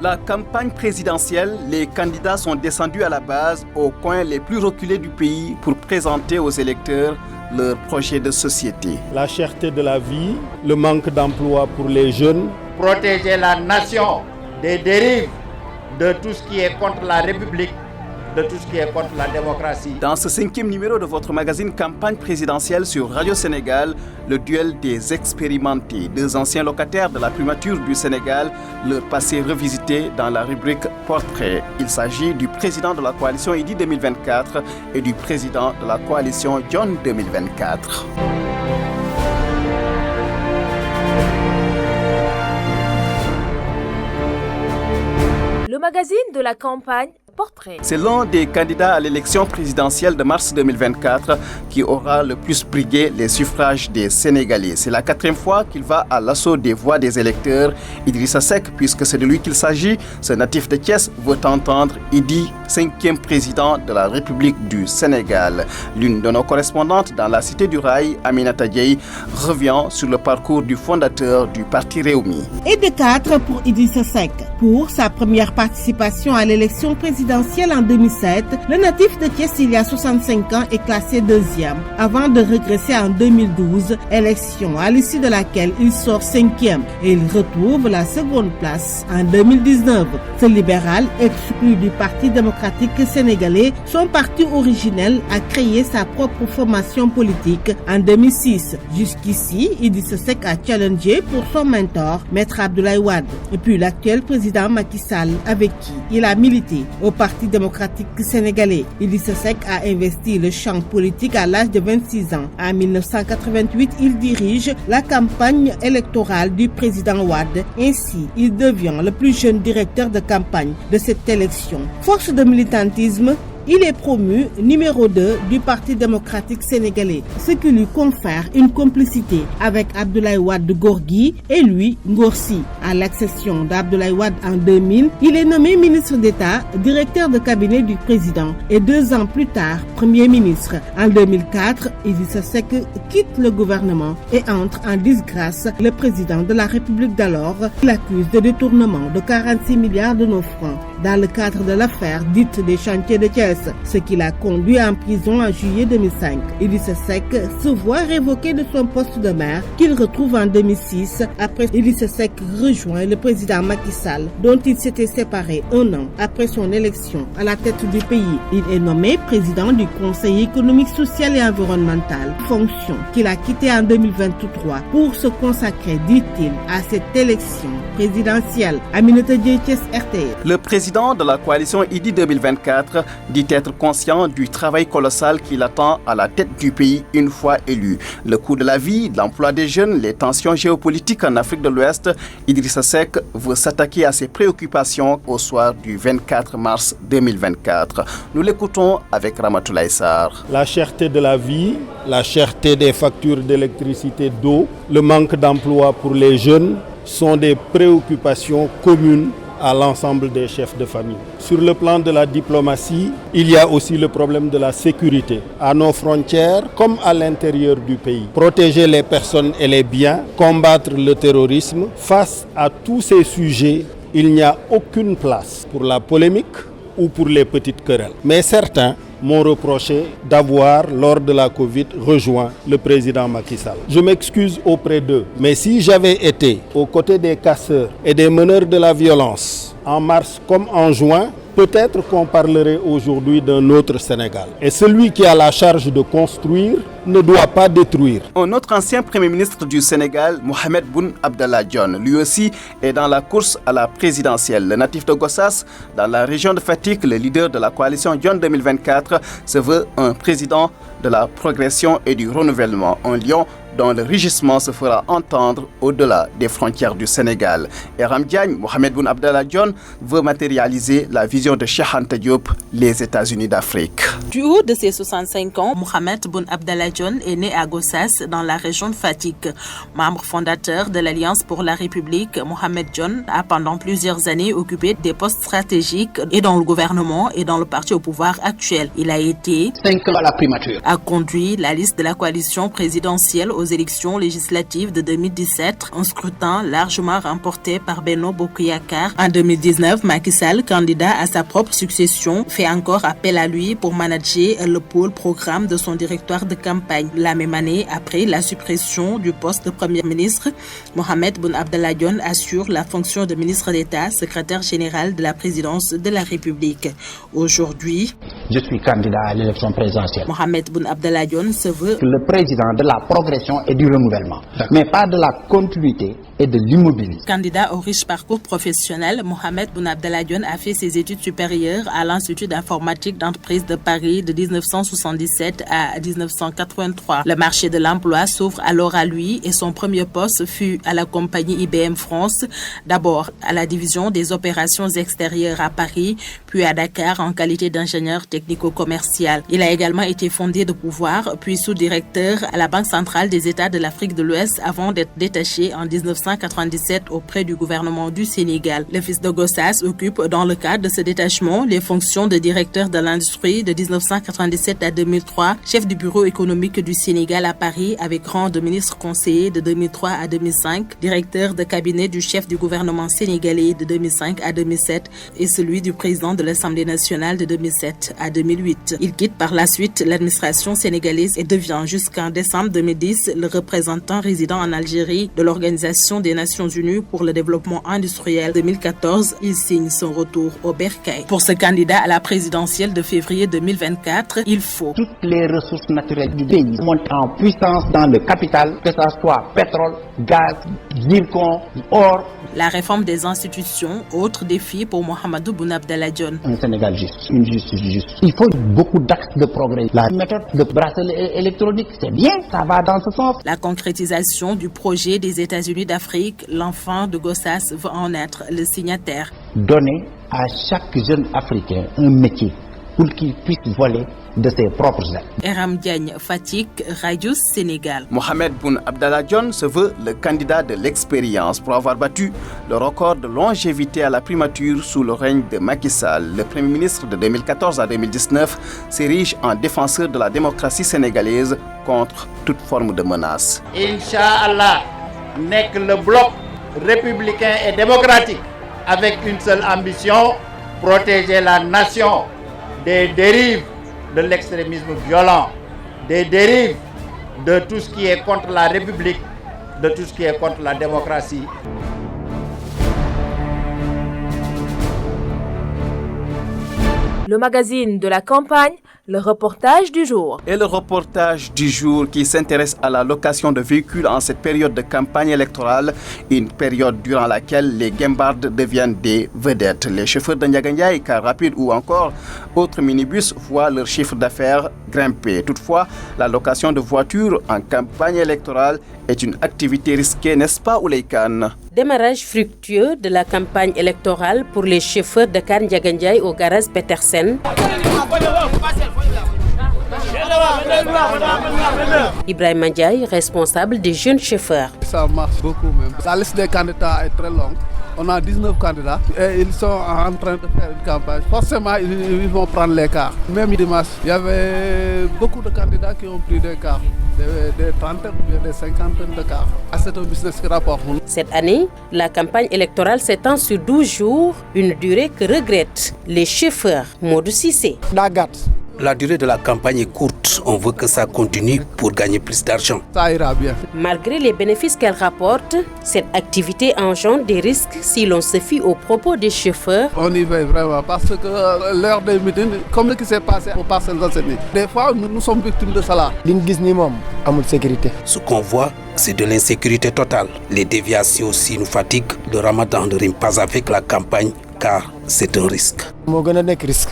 la campagne présidentielle, les candidats sont descendus à la base, aux coins les plus reculés du pays, pour présenter aux électeurs leur projet de société. La cherté de la vie, le manque d'emploi pour les jeunes. Protéger la nation des dérives, de tout ce qui est contre la République, de tout ce qui est contre la démocratie. Dans ce 5e numéro de votre magazine Campagne présidentielle sur Radio Sénégal, le duel des expérimentés, 2 anciens locataires de la primature du Sénégal, leur passé revisité dans la rubrique Portrait. Il s'agit du président de la coalition Idy 2024 et du président de la coalition John 2024. Le magazine de la campagne Portrait. C'est l'un des candidats à l'élection présidentielle de mars 2024 qui aura le plus brigué les suffrages des Sénégalais. C'est la 4e fois qu'il va à l'assaut des voix des électeurs. Idrissa Seck, puisque c'est de lui qu'il s'agit, ce natif de Thiès veut entendre Idy, 5e président de la République du Sénégal. L'une de nos correspondantes dans la cité du Rail, Aminata Dieye, revient sur le parcours du fondateur du parti Rewmi. Et de 4 pour Idrissa Seck. Pour sa première participation à l'élection présidentielle en 2007, le natif de Thiès il y a 65 ans est classé 2e, avant de régresser en 2012, élection à l'issue de laquelle il sort 5e et il retrouve la 2e place en 2019. Ce libéral, exclu du Parti démocratique sénégalais, son parti originel, a créé sa propre formation politique en 2006. Jusqu'ici, Idrissa Seck a challengé pour son mentor, Maître Abdoulaye Wade, et puis l'actuel président Macky Sall, avec qui il a milité au Parti démocratique sénégalais. Idrissa Seck a investi le champ politique à l'âge de 26 ans. En 1988, il dirige la campagne électorale du président Wade. Ainsi, il devient le plus jeune directeur de campagne de cette élection. Force de militantisme, il est promu numéro 2 du Parti démocratique sénégalais, ce qui lui confère une complicité avec Abdoulaye Wade Gorgui et lui, Ngorsi. À l'accession d'Abdoulaye Wade en 2000, il est nommé ministre d'État, directeur de cabinet du président et 2 ans plus tard, Premier ministre. En 2004, Idrissa Seck quitte le gouvernement et entre en disgrâce le président de la République d'alors. Il accuse de détournement de 46 milliards de nos francs dans le cadre de l'affaire dite des chantiers de Thiès, ce qui l'a conduit en prison en juillet 2005. Idrissa Seck se voit révoqué de son poste de maire qu'il retrouve en 2006 après Idrissa Seck rejoint le président Macky Sall dont il s'était séparé 1 an après son élection à la tête du pays. Il est nommé président du Conseil économique, social et environnemental, fonction qu'il a quittée en 2023 pour se consacrer, dit-il, à cette élection présidentielle. Aminata Dieye, Thiès, RTL. Le président de la coalition Idy 2024 dit être conscient du travail colossal qui l'attend à la tête du pays une fois élu. Le coût de la vie, l'emploi des jeunes, les tensions géopolitiques en Afrique de l'Ouest, Idrissa Seck veut s'attaquer à ses préoccupations au soir du 24 mars 2024. Nous l'écoutons avec Ramatoulaye Sarr. La cherté de la vie, la cherté des factures d'électricité, d'eau, le manque d'emploi pour les jeunes sont des préoccupations communes à l'ensemble des chefs de famille. Sur le plan de la diplomatie, il y a aussi le problème de la sécurité à nos frontières comme à l'intérieur du pays. Protéger les personnes et les biens, combattre le terrorisme. Face à tous ces sujets, il n'y a aucune place pour la polémique ou pour les petites querelles. Mais certains m'ont reproché d'avoir, lors de la Covid, rejoint le président Macky Sall. Je m'excuse auprès d'eux, mais si j'avais été aux côtés des casseurs et des meneurs de la violence, en mars comme en juin, peut-être qu'on parlerait aujourd'hui d'un autre Sénégal. Et celui qui a la charge de construire ne doit pas détruire. Un autre ancien Premier ministre du Sénégal, Mohamed Boun Abdallah Dionne, lui aussi est dans la course à la présidentielle. Le natif de Gossas, dans la région de Fatick, le leader de la coalition John 2024, se veut un président de la progression et du renouvellement, un lion dont le rugissement se fera entendre au-delà des frontières du Sénégal. Et Ramdiagne, Mohamed Boun Abdallah Dionne, veut matérialiser la vision de Cheikh Anta Diop, les États-Unis d'Afrique. Du haut de ses 65 ans, Mohamed Boun Abdallah Dionne est né à Gossas, dans la région de Fatick. Membre fondateur de l'Alliance pour la République, Mohamed Dionne a pendant plusieurs années occupé des postes stratégiques et dans le gouvernement et dans le parti au pouvoir actuel. Il a été 5 ans à la primature. A conduit la liste de la coalition présidentielle aux élections législatives de 2017, un scrutin largement remporté par Benno Bokk Yakaar. En 2019, Macky Sall, candidat à sa propre succession, fait encore appel à lui pour manager le pôle programme de son directoire de campagne. La même année, après la suppression du poste de Premier ministre, Mohamed Boun Abdallah Dionne assure la fonction de ministre d'État, secrétaire général de la présidence de la République. Aujourd'hui, je suis candidat à l'élection présidentielle. Mohamed Boun Abdallah Dionne se veut le président de la progression et du renouvellement, mais pas de la continuité et de l'immobilisme. Candidat au riche parcours professionnel, Mohamed Boun Abdallah Dionne a fait ses études supérieures à l'Institut d'informatique d'entreprise de Paris de 1977 à 1983. Le marché de l'emploi s'ouvre alors à lui et son premier poste fut à la compagnie IBM France, d'abord à la division des opérations extérieures à Paris, puis à Dakar en qualité d'ingénieur technico-commercial. Il a également été fondé de pouvoir, puis sous-directeur à la Banque centrale des États de l'Afrique de l'Ouest avant d'être détaché en 1997 auprès du gouvernement du Sénégal. Le fils de Gossas occupe dans le cadre de ce détachement les fonctions de directeur de l'industrie de 1997 à 2003, chef du bureau économique du Sénégal à Paris avec rang de ministre conseiller de 2003 à 2005, directeur de cabinet du chef du gouvernement sénégalais de 2005 à 2007 et celui du président de l'Assemblée nationale de 2007 à 2008. Il quitte par la suite l'administration sénégalaise et devient jusqu'en décembre 2010 le représentant résident en Algérie de l'Organisation des Nations Unies pour le développement industriel. En 2014, il signe son retour au bercail. Pour ce candidat à la présidentielle de février 2024, il faut toutes les ressources naturelles du pays montent en puissance dans le capital, que ce soit pétrole, gaz, zircon, or. La réforme des institutions, autre défi pour Mohamedou Boun Abdallah Dionne. Un Sénégal juste, une justice juste. Il faut beaucoup d'axes de progrès. La méthode de bracelet électronique, c'est bien, ça va dans ce sens. La concrétisation du projet des États-Unis d'Afrique, l'enfant de Gossas veut en être le signataire. Donner à chaque jeune Africain un métier pour qu'il puisse voler de ses propres ailes. Eram Diagne, Fatick, Radio Sénégal. Mohamed Boun Abdallah Dionne se veut le candidat de l'expérience pour avoir battu le record de longévité à la primature sous le règne de Macky Sall. Le Premier ministre de 2014 à 2019 s'érige en défenseur de la démocratie sénégalaise contre toute forme de menace. Inch'Allah, n'est que le bloc républicain et démocratique avec une seule ambition, protéger la nation des dérives de l'extrémisme violent, des dérives de tout ce qui est contre la République, de tout ce qui est contre la démocratie. Le magazine de la campagne, le reportage du jour. Et le reportage du jour qui s'intéresse à la location de véhicules en cette période de campagne électorale, une période durant laquelle les guimbardes deviennent des vedettes. Les chauffeurs de Ndiaga Ndiaye, car rapide ou encore autres minibus voient leur chiffre d'affaires grimper. Toutefois, la location de voitures en campagne électorale est une activité risquée, n'est-ce pas, Ouleye Kane? Démarrage fructueux de la campagne électorale pour les chauffeurs de car Ndiaga Ndiaye au garage Petersen. Ibrahim Ndiaye, responsable des jeunes chauffeurs. Ça marche beaucoup même. La liste des candidats est très longue. On a 19 candidats et ils sont en train de faire une campagne. Forcément, ils vont prendre les cars. Même dimanche, il y avait beaucoup de candidats qui ont pris des cars, des trentaines ou des cinquantaines de cars. C'est un business qui rapporte. Cette année, la campagne électorale s'étend sur 12 jours, une durée que regrettent les chauffeurs. Modou Cissé. La durée de la campagne est courte. On veut que ça continue pour gagner plus d'argent. Ça ira bien. Malgré les bénéfices qu'elle rapporte, cette activité engendre des risques si l'on se fie aux propos des chauffeurs. On y va vraiment parce que l'heure des meetings, comme ce qui s'est passé au Parcelles Assainies, des fois nous sommes victimes de cela. Ce qu'on voit, c'est de l'insécurité totale. Les déviations aussi nous fatiguent. Le ramadan ne rime pas avec la campagne car c'est un risque.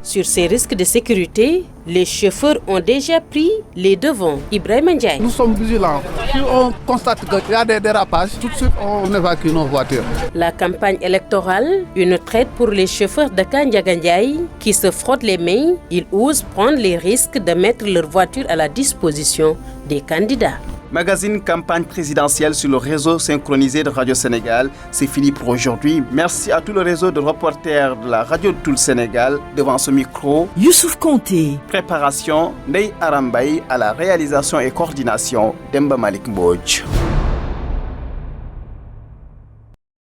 Sur ces risques de sécurité, les chauffeurs ont déjà pris les devants. Ibrahim Ndiaye. Nous sommes vigilants. Si on constate qu'il y a des dérapages, tout de suite on évacue nos voitures. La campagne électorale, une traite pour les chauffeurs de car Ndiaga Ndiaye qui se frottent les mains. Ils osent prendre les risques de mettre leur voiture à la disposition des candidats. Magazine campagne présidentielle sur le réseau synchronisé de Radio Sénégal. C'est fini pour aujourd'hui. Merci à tout le réseau de reporters de la radio de tout le Sénégal. Devant ce micro, Youssouf Konté. Préparation, Ney Arambay. À la réalisation et coordination, Demba Malik Mbodj.